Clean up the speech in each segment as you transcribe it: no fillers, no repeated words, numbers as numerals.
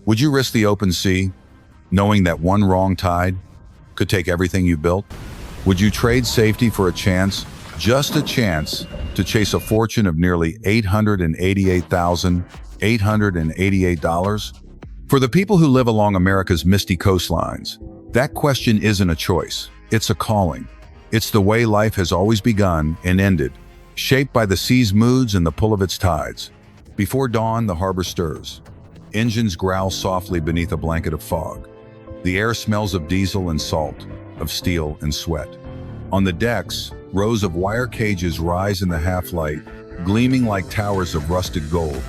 Would you risk the open sea, knowing that one wrong tide could take everything you built? Would you trade safety for a chance, just a chance, to chase a fortune of nearly $888,888? For the people who live along America's misty coastlines, that question isn't a choice, it's a calling. It's the way life has always begun and ended, shaped by the sea's moods and the pull of its tides. Before dawn, the harbor stirs. Engines growl softly beneath a blanket of fog. The air smells of diesel and salt, of steel and sweat. On the decks, rows of wire cages rise in the half-light, gleaming like towers of rusted gold.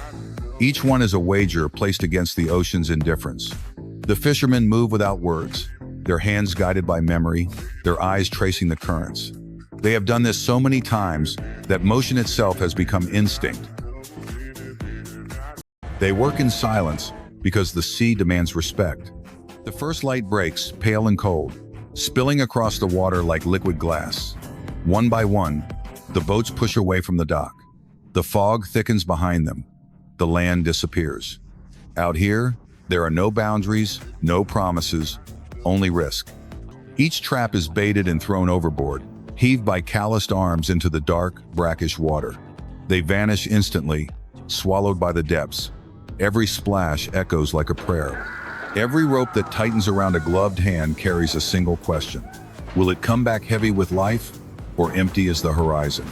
Each one is a wager placed against the ocean's indifference. The fishermen move without words, their hands guided by memory, their eyes tracing the currents. They have done this so many times that motion itself has become instinct. They work in silence because the sea demands respect. The first light breaks, pale and cold, spilling across the water like liquid glass. One by one, the boats push away from the dock. The fog thickens behind them. The land disappears. Out here, there are no boundaries, no promises, only risk. Each trap is baited and thrown overboard, heaved by calloused arms into the dark, brackish water. They vanish instantly, swallowed by the depths. Every splash echoes like a prayer. Every rope that tightens around a gloved hand carries a single question. Will it come back heavy with life, or empty as the horizon?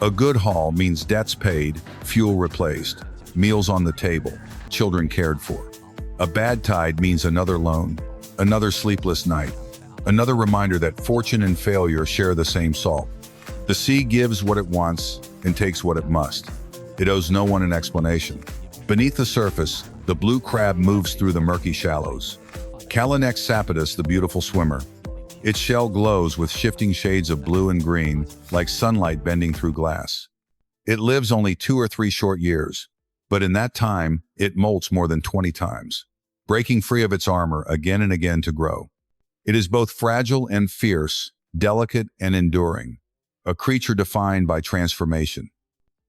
A good haul means debts paid, fuel replaced, meals on the table, children cared for. A bad tide means another loan, another sleepless night, another reminder that fortune and failure share the same salt. The sea gives what it wants and takes what it must. It owes no one an explanation. Beneath the surface, the blue crab moves through the murky shallows. Calanex sapidus, the beautiful swimmer. Its shell glows with shifting shades of blue and green, like sunlight bending through glass. It lives only 2 or 3 short years, but in that time, it molts more than 20 times, breaking free of its armor again and again to grow. It is both fragile and fierce, delicate and enduring, a creature defined by transformation.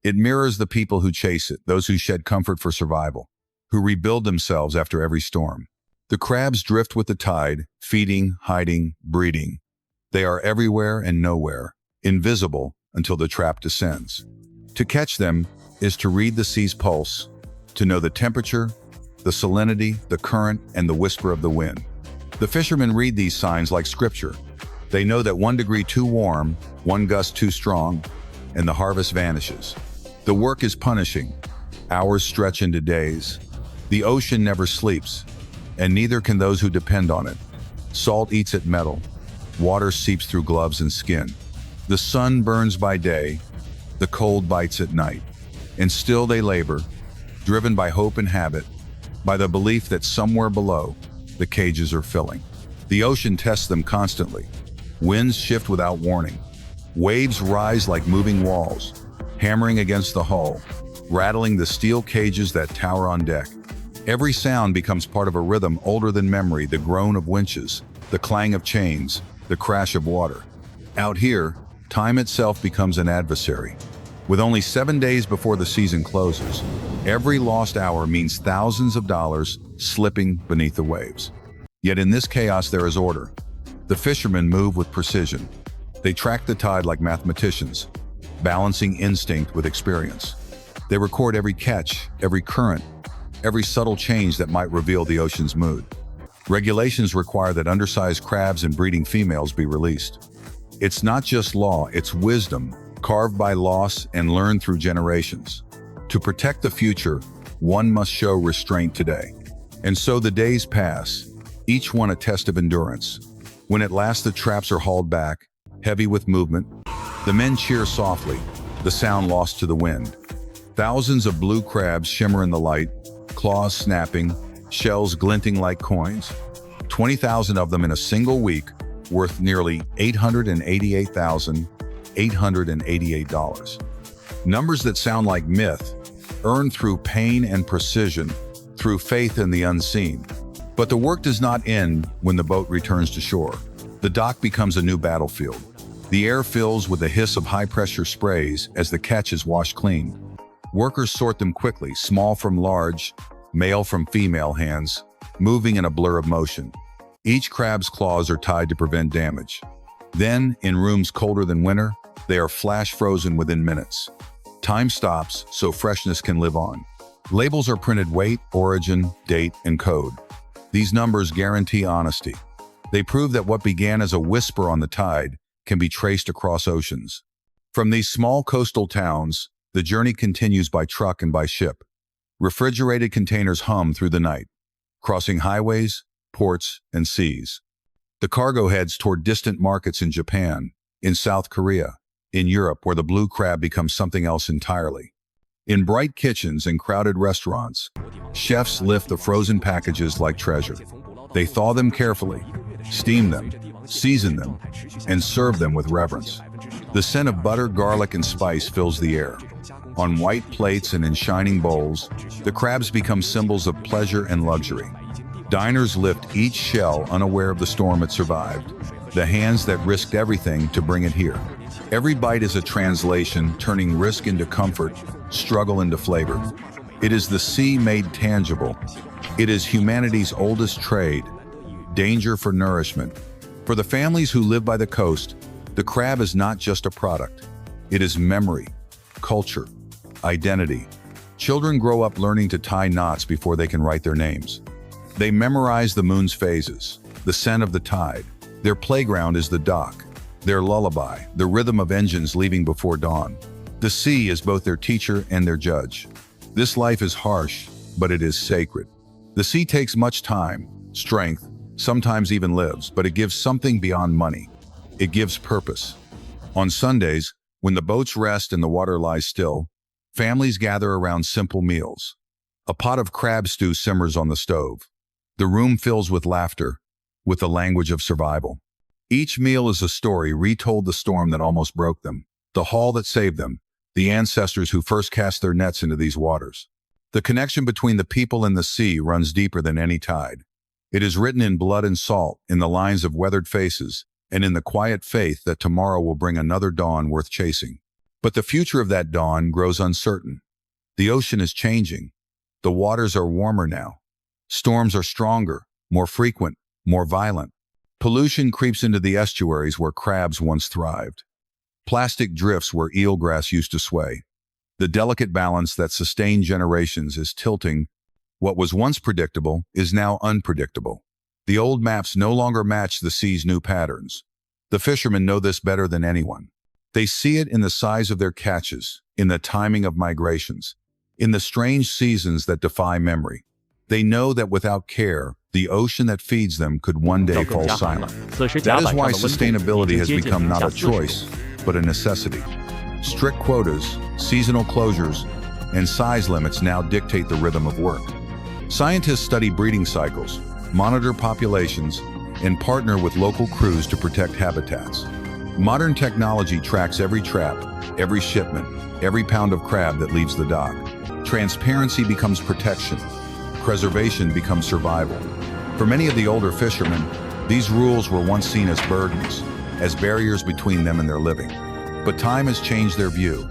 It mirrors the people who chase it, those who shed comfort for survival, who rebuild themselves after every storm. The crabs drift with the tide, feeding, hiding, breeding. They are everywhere and nowhere, invisible until the trap descends. To catch them is to read the sea's pulse, to know the temperature, the salinity, the current, and the whisper of the wind. The fishermen read these signs like scripture. They know that 1 degree too warm, 1 gust too strong, and the harvest vanishes. The work is punishing. Hours stretch into days. The ocean never sleeps, and neither can those who depend on it. Salt eats at metal. Water seeps through gloves and skin. The sun burns by day. The cold bites at night. And still they labor, driven by hope and habit, by the belief that somewhere below, the cages are filling. The ocean tests them constantly. Winds shift without warning. Waves rise like moving walls, hammering against the hull, rattling the steel cages that tower on deck. Every sound becomes part of a rhythm older than memory, the groan of winches, the clang of chains, the crash of water. Out here, time itself becomes an adversary. With only 7 days before the season closes, every lost hour means thousands of dollars slipping beneath the waves. Yet in this chaos there is order. The fishermen move with precision. They track the tide like mathematicians, balancing instinct with experience. They record every catch, every current, every subtle change that might reveal the ocean's mood. Regulations require that undersized crabs and breeding females be released. It's not just law, it's wisdom, carved by loss and learned through generations. To protect the future, one must show restraint today. And so the days pass, each one a test of endurance. When at last the traps are hauled back, heavy with movement, the men cheer softly, the sound lost to the wind. Thousands of blue crabs shimmer in the light, claws snapping, shells glinting like coins. 20,000 of them in a single week, worth nearly $888,888. Numbers that sound like myth, earned through pain and precision, through faith in the unseen. But the work does not end when the boat returns to shore. The dock becomes a new battlefield. The air fills with the hiss of high-pressure sprays as the catch is washed clean. Workers sort them quickly, small from large, male from female hands, moving in a blur of motion. Each crab's claws are tied to prevent damage. Then, in rooms colder than winter, they are flash frozen within minutes. Time stops so freshness can live on. Labels are printed: weight, origin, date, and code. These numbers guarantee honesty. They prove that what began as a whisper on the tide can be traced across oceans. From these small coastal towns, the journey continues by truck and by ship. Refrigerated containers hum through the night, crossing highways, ports, and seas. The cargo heads toward distant markets in Japan, in South Korea, in Europe, where the blue crab becomes something else entirely. In bright kitchens and crowded restaurants, chefs lift the frozen packages like treasure. They thaw them carefully, steam them, season them, and serve them with reverence. The scent of butter, garlic, and spice fills the air. On white plates and in shining bowls, the crabs become symbols of pleasure and luxury. Diners lift each shell unaware of the storm it survived, the hands that risked everything to bring it here. Every bite is a translation, turning risk into comfort, struggle into flavor. It is the sea made tangible. It is humanity's oldest trade, danger for nourishment. For the families who live by the coast, the crab is not just a product. It is memory, culture, identity. Children grow up learning to tie knots before they can write their names. They memorize the moon's phases, the scent of the tide. Their playground is the dock, their lullaby, the rhythm of engines leaving before dawn. The sea is both their teacher and their judge. This life is harsh, but it is sacred. The sea takes much time, strength, sometimes even lives, but it gives something beyond money. It gives purpose. On Sundays, when the boats rest and the water lies still, families gather around simple meals. A pot of crab stew simmers on the stove. The room fills with laughter, with the language of survival. Each meal is a story retold: the storm that almost broke them, the haul that saved them, the ancestors who first cast their nets into these waters. The connection between the people and the sea runs deeper than any tide. It is written in blood and salt, in the lines of weathered faces, and in the quiet faith that tomorrow will bring another dawn worth chasing. But the future of that dawn grows uncertain. The ocean is changing. The waters are warmer now. Storms are stronger, more frequent, more violent. Pollution creeps into the estuaries where crabs once thrived. Plastic drifts where eelgrass used to sway. The delicate balance that sustained generations is tilting. What was once predictable is now unpredictable. The old maps no longer match the sea's new patterns. The fishermen know this better than anyone. They see it in the size of their catches, in the timing of migrations, in the strange seasons that defy memory. They know that without care, the ocean that feeds them could one day fall silent. That is why sustainability has become not a choice, but a necessity. Strict quotas, seasonal closures, and size limits now dictate the rhythm of work. Scientists study breeding cycles, monitor populations, and partner with local crews to protect habitats. Modern technology tracks every trap, every shipment, every pound of crab that leaves the dock. Transparency becomes protection. Preservation becomes survival. For many of the older fishermen, these rules were once seen as burdens, as barriers between them and their living. But time has changed their view.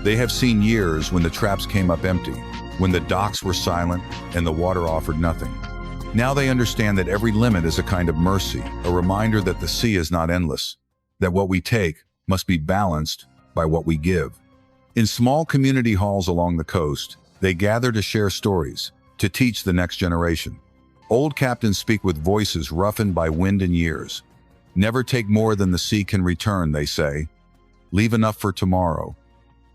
They have seen years when the traps came up empty, when the docks were silent and the water offered nothing. Now they understand that every limit is a kind of mercy, a reminder that the sea is not endless, that what we take must be balanced by what we give. In small community halls along the coast, they gather to share stories, to teach the next generation. Old captains speak with voices roughened by wind and years. Never take more than the sea can return, they say. Leave enough for tomorrow.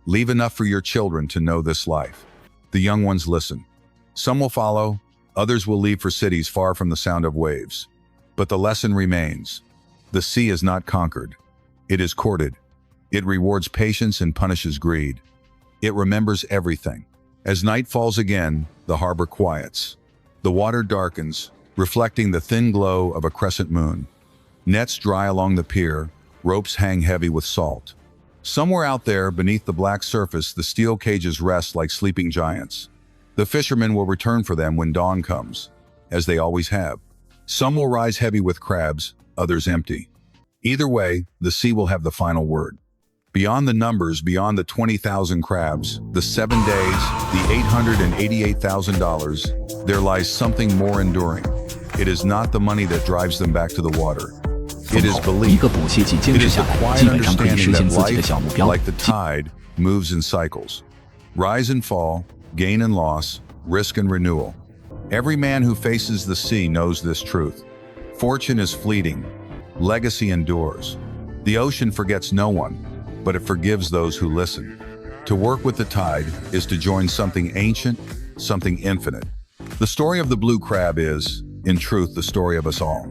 Leave enough for your children to know this life. The young ones listen. Some will follow, others will leave for cities far from the sound of waves. But the lesson remains. The sea is not conquered. It is courted. It rewards patience and punishes greed. It remembers everything. As night falls again, the harbor quiets. The water darkens, reflecting the thin glow of a crescent moon. Nets dry along the pier, ropes hang heavy with salt. Somewhere out there, beneath the black surface, the steel cages rest like sleeping giants. The fishermen will return for them when dawn comes, as they always have. Some will rise heavy with crabs, others empty. Either way, the sea will have the final word. Beyond the numbers, beyond the 20,000 crabs, the 7 days, the $888,000, there lies something more enduring. It is not the money that drives them back to the water. It is 一 belief. 个补气剂坚 It 持 is 下 the 来， quiet 基本上可以 understanding 实现 that 自己的 life, 小目标。 like the tide, moves in cycles. Rise and fall, gain and loss, risk and renewal. Every man who faces the sea knows this truth. Fortune is fleeting. Legacy endures. The ocean forgets no one, but it forgives those who listen. To work with the tide is to join something ancient, something infinite. The story of the blue crab is, in truth, the story of us all.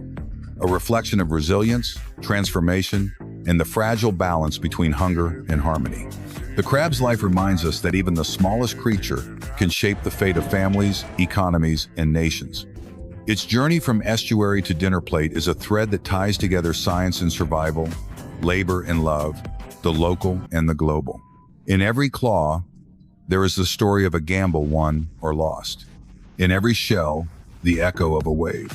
A reflection of resilience, transformation, and the fragile balance between hunger and harmony. The crab's life reminds us that even the smallest creature can shape the fate of families, economies, and nations. Its journey from estuary to dinner plate is a thread that ties together science and survival, labor and love, the local and the global. In every claw, there is the story of a gamble won or lost. In every shell, the echo of a wave.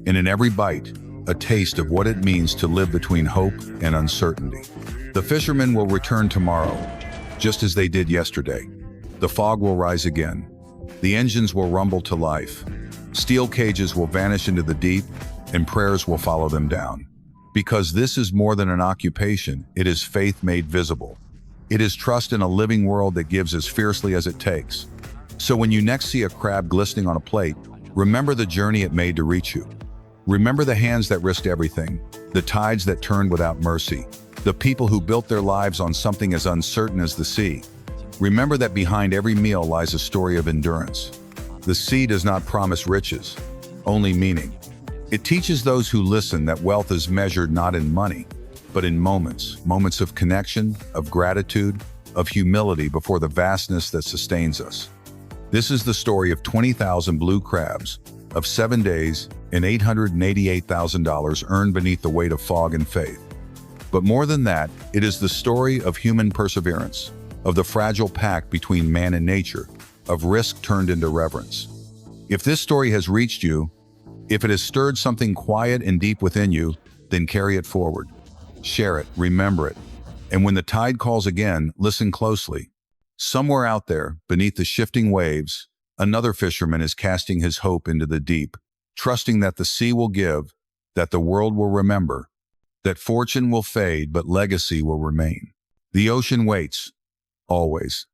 And in every bite, a taste of what it means to live between hope and uncertainty. The fishermen will return tomorrow, just as they did yesterday. The fog will rise again. The engines will rumble to life. Steel cages will vanish into the deep, and prayers will follow them down. Because this is more than an occupation, it is faith made visible. It is trust in a living world that gives as fiercely as it takes. So when you next see a crab glistening on a plate, remember the journey it made to reach you. Remember the hands that risked everything, the tides that turned without mercy, the people who built their lives on something as uncertain as the sea. Remember that behind every meal lies a story of endurance. The sea does not promise riches, only meaning. It teaches those who listen that wealth is measured not in money, but in moments of connection, of gratitude, of humility before the vastness that sustains us. This is the story of 20,000 blue crabs, of 7 days and $888,000 earned beneath the weight of fog and faith. But more than that, it is the story of human perseverance, of the fragile pact between man and nature, of risk turned into reverence. If this story has reached you, if it has stirred something quiet and deep within you, then carry it forward. Share it, remember it, and when the tide calls again, listen closely. Somewhere out there, beneath the shifting waves, another fisherman is casting his hope into the deep, trusting that the sea will give, that the world will remember, that fortune will fade but legacy will remain. The ocean waits, always.